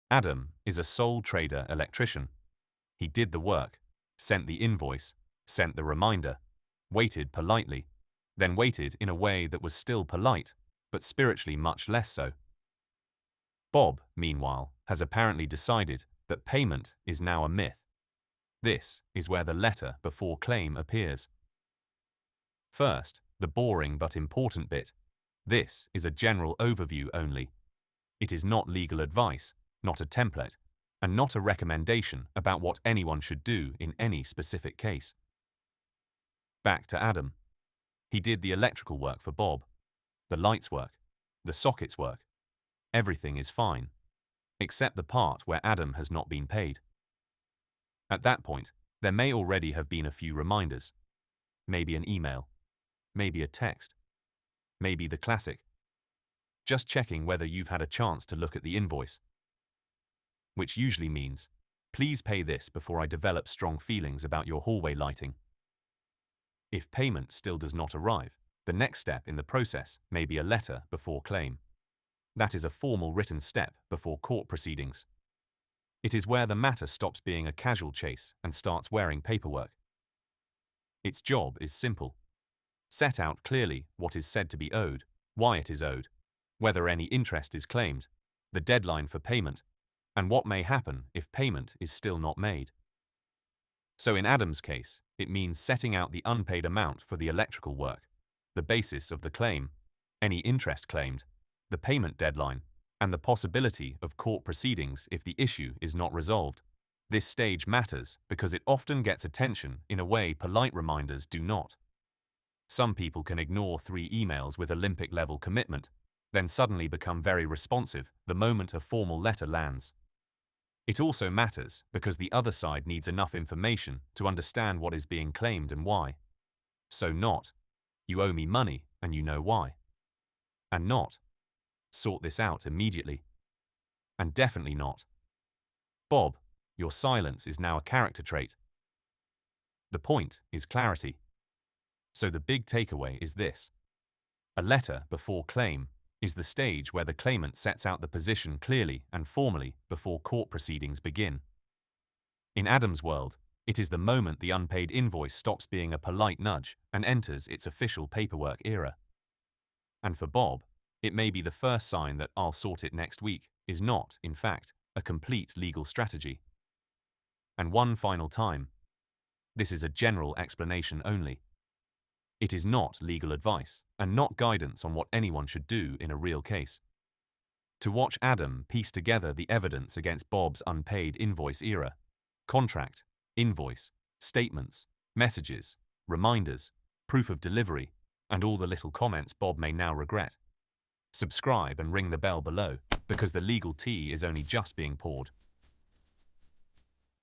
Adam is a sole trader electrician. He did the work, sent the invoice, sent the reminder, waited politely, then waited in a way that was still polite, but spiritually much less so. Bob, meanwhile, has apparently decided that payment is now a myth. This is where the letter before claim appears. First, the boring but important bit. This is a general overview only. It is not legal advice, not a template, and not a recommendation about what anyone should do in any specific case. Back to Adam. He did the electrical work for Bob. The lights work. The sockets work. Everything is fine, except the part where Adam has not been paid. At that point, there may already have been a few reminders. Maybe an email. Maybe a text. Maybe the classic. Just checking whether you've had a chance to look at the invoice. Which usually means, please pay this before I develop strong feelings about your hallway lighting. If payment still does not arrive, the next step in the process may be a letter before claim. That is a formal written step before court proceedings. It is where the matter stops being a casual chase and starts wearing paperwork. Its job is simple. Set out clearly what is said to be owed, why it is owed, whether any interest is claimed, the deadline for payment, and what may happen if payment is still not made. So in Adam's case, it means setting out the unpaid amount for the electrical work, the basis of the claim, any interest claimed, the payment deadline, and the possibility of court proceedings if the issue is not resolved. This stage matters because it often gets attention in a way polite reminders do not. Some people can ignore 3 emails with Olympic-level commitment, then suddenly become very responsive the moment a formal letter lands. It also matters because the other side needs enough information to understand what is being claimed and why. So not, you owe me money and you know why. And not, sort this out immediately. And definitely not, Bob, your silence is now a character trait. The point is clarity. So the big takeaway is this. A letter before claim is the stage where the claimant sets out the position clearly and formally before court proceedings begin. In Adam's world, it is the moment the unpaid invoice stops being a polite nudge and enters its official paperwork era. And for Bob, it may be the first sign that "I'll sort it next week" is not, in fact, a complete legal strategy. And one final time, this is a general explanation only. It is not legal advice and not guidance on what anyone should do in a real case. To watch Adam piece together the evidence against Bob's unpaid invoice era, contract, invoice, statements, messages, reminders, proof of delivery, and all the little comments Bob may now regret. Subscribe and ring the bell below, because the legal tea is only just being poured.